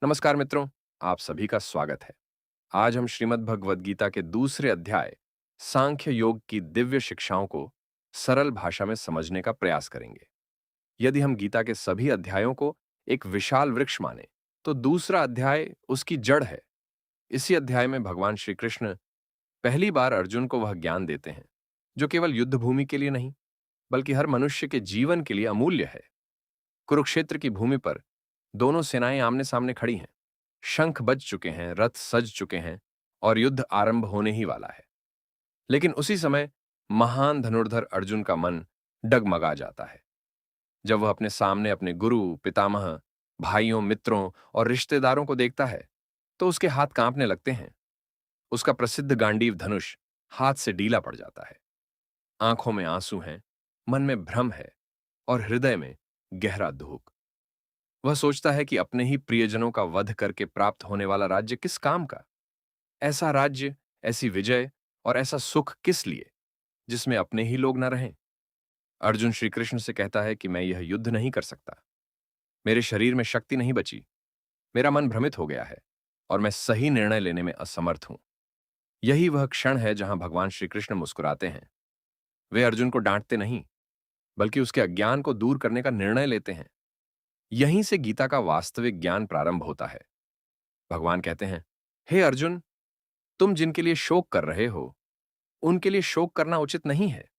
नमस्कार मित्रों, आप सभी का स्वागत है। आज हम श्रीमद् भगवद गीता के दूसरे अध्याय सांख्य योग की दिव्य शिक्षाओं को सरल भाषा में समझने का प्रयास करेंगे। यदि हम गीता के सभी अध्यायों को एक विशाल वृक्ष माने, तो दूसरा अध्याय उसकी जड़ है। इसी अध्याय में भगवान श्री कृष्ण पहली बार अर्जुन को वह ज्ञान देते हैं जो केवल युद्ध भूमि के लिए नहीं, बल्कि हर मनुष्य के जीवन के लिए अमूल्य है। कुरुक्षेत्र की भूमि पर दोनों सेनाएं आमने सामने खड़ी हैं। शंख बज चुके हैं, रथ सज चुके हैं और युद्ध आरंभ होने ही वाला है। लेकिन उसी समय महान धनुर्धर अर्जुन का मन डगमगा जाता है। जब वह अपने सामने अपने गुरु, पितामह, भाइयों, मित्रों और रिश्तेदारों को देखता है, तो उसके हाथ कांपने लगते हैं। उसका प्रसिद्ध गांडीव धनुष हाथ से ढीला पड़ जाता है। आंखों में आंसू हैं, मन में भ्रम है और हृदय में गहरा दुख। वह सोचता है कि अपने ही प्रियजनों का वध करके प्राप्त होने वाला राज्य किस काम का? ऐसा राज्य, ऐसी विजय और ऐसा सुख किस लिए, जिसमें अपने ही लोग न रहें? अर्जुन श्री कृष्ण से कहता है कि मैं यह युद्ध नहीं कर सकता। मेरे शरीर में शक्ति नहीं बची, मेरा मन भ्रमित हो गया है और मैं सही निर्णय लेने में असमर्थ हूं। यही वह क्षण है जहां भगवान श्री कृष्ण मुस्कुराते हैं। वे अर्जुन को डांटते नहीं, बल्कि उसके अज्ञान को दूर करने का निर्णय लेते हैं। यहीं से गीता का वास्तविक ज्ञान प्रारंभ होता है। भगवान कहते हैं, हे अर्जुन, तुम जिनके लिए शोक कर रहे हो, उनके लिए शोक करना उचित नहीं है।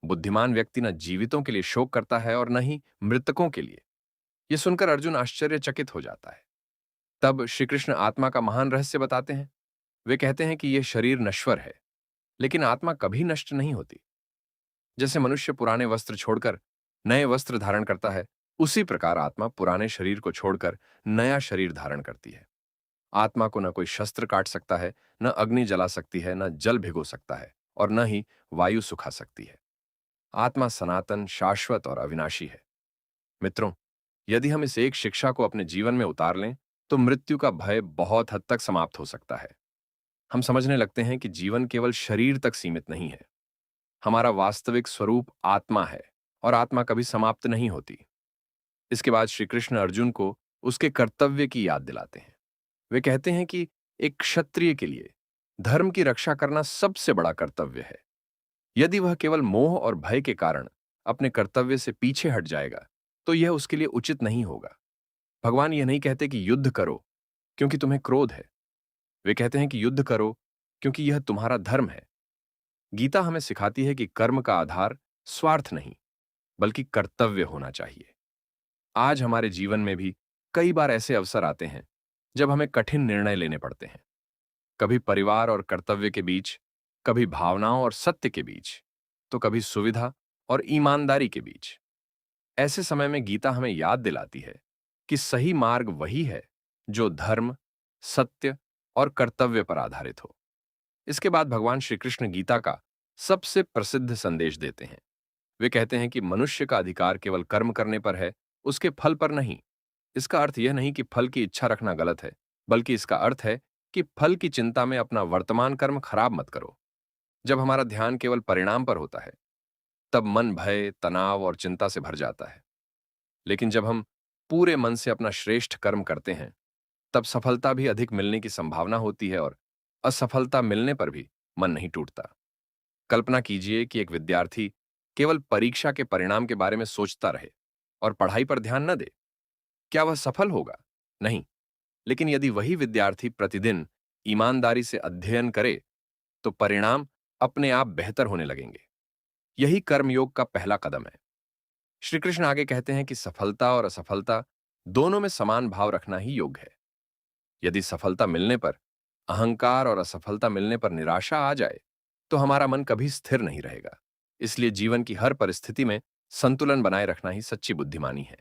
बुद्धिमान व्यक्ति न जीवितों के लिए शोक करता है और न ही मृतकों के लिए। यह सुनकर अर्जुन आश्चर्यचकित हो जाता है। तब श्री कृष्ण आत्मा का महान रहस्य बताते हैं। वे कहते हैं कि यह शरीर नश्वर है, लेकिन आत्मा कभी नष्ट नहीं होती। जैसे मनुष्य पुराने वस्त्र छोड़कर नए वस्त्र धारण करता है, उसी प्रकार आत्मा पुराने शरीर को छोड़कर नया शरीर धारण करती है। आत्मा को न कोई शस्त्र काट सकता है, न अग्नि जला सकती है, न जल भिगो सकता है और न ही वायु सुखा सकती है। आत्मा सनातन, शाश्वत और अविनाशी है। मित्रों, यदि हम इस एक शिक्षा को अपने जीवन में उतार लें, तो मृत्यु का भय बहुत हद तक समाप्त हो सकता है। हम समझने लगते हैं कि जीवन केवल शरीर तक सीमित नहीं है। हमारा वास्तविक स्वरूप आत्मा है और आत्मा कभी समाप्त नहीं होती। इसके बाद श्री कृष्ण अर्जुन को उसके कर्तव्य की याद दिलाते हैं। वे कहते हैं कि एक क्षत्रिय के लिए धर्म की रक्षा करना सबसे बड़ा कर्तव्य है। यदि वह केवल मोह और भय के कारण अपने कर्तव्य से पीछे हट जाएगा, तो यह उसके लिए उचित नहीं होगा। भगवान यह नहीं कहते कि युद्ध करो क्योंकि तुम्हें क्रोध है। वे कहते हैं कि युद्ध करो क्योंकि यह तुम्हारा धर्म है। गीता हमें सिखाती है कि कर्म का आधार स्वार्थ नहीं, बल्कि कर्तव्य होना चाहिए। आज हमारे जीवन में भी कई बार ऐसे अवसर आते हैं जब हमें कठिन निर्णय लेने पड़ते हैं। कभी परिवार और कर्तव्य के बीच, कभी भावनाओं और सत्य के बीच, तो कभी सुविधा और ईमानदारी के बीच। ऐसे समय में गीता हमें याद दिलाती है कि सही मार्ग वही है जो धर्म, सत्य और कर्तव्य पर आधारित हो। इसके बाद भगवान श्री कृष्ण गीता का सबसे प्रसिद्ध संदेश देते हैं। वे कहते हैं कि मनुष्य का अधिकार केवल कर्म करने पर है, उसके फल पर नहीं। इसका अर्थ यह नहीं कि फल की इच्छा रखना गलत है, बल्कि इसका अर्थ है कि फल की चिंता में अपना वर्तमान कर्म खराब मत करो। जब हमारा ध्यान केवल परिणाम पर होता है, तब मन भय, तनाव और चिंता से भर जाता है। लेकिन जब हम पूरे मन से अपना श्रेष्ठ कर्म करते हैं, तब सफलता भी अधिक मिलने की संभावना होती है और असफलता मिलने पर भी मन नहीं टूटता। कल्पना कीजिए कि एक विद्यार्थी केवल परीक्षा के परिणाम के बारे में सोचता रहे और पढ़ाई पर ध्यान न दे। क्या वह सफल होगा? नहीं। लेकिन यदि वही विद्यार्थी प्रतिदिन ईमानदारी से अध्ययन करे, तो परिणाम अपने आप बेहतर होने लगेंगे। यही कर्मयोग का पहला कदम है। श्री कृष्ण आगे कहते हैं कि सफलता और असफलता दोनों में समान भाव रखना ही योग है। यदि सफलता मिलने पर अहंकार और असफलता मिलने पर निराशा आ जाए, तो हमारा मन कभी स्थिर नहीं रहेगा। इसलिए जीवन की हर परिस्थिति में संतुलन बनाए रखना ही सच्ची बुद्धिमानी है।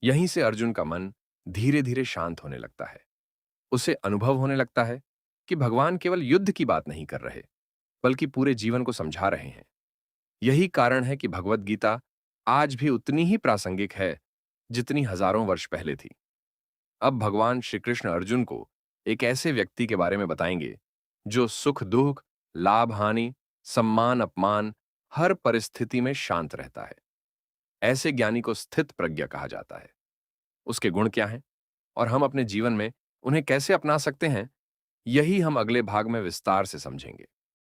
यहीं से अर्जुन का मन धीरे धीरे शांत होने लगता है। उसे अनुभव होने लगता है कि भगवान केवल युद्ध की बात नहीं कर रहे, बल्कि पूरे जीवन को समझा रहे हैं। यही कारण है कि भगवद गीता आज भी उतनी ही प्रासंगिक है जितनी हजारों वर्ष पहले थी। अब भगवान श्री कृष्ण अर्जुन को एक ऐसे व्यक्ति के बारे में बताएंगे जो सुख दुख, लाभ हानि, सम्मान अपमान, हर परिस्थिति में शांत रहता है। ऐसे ज्ञानी को स्थित प्रज्ञ कहा जाता है। उसके गुण क्या हैं और हम अपने जीवन में उन्हें कैसे अपना सकते हैं, यही हम अगले भाग में विस्तार से समझेंगे।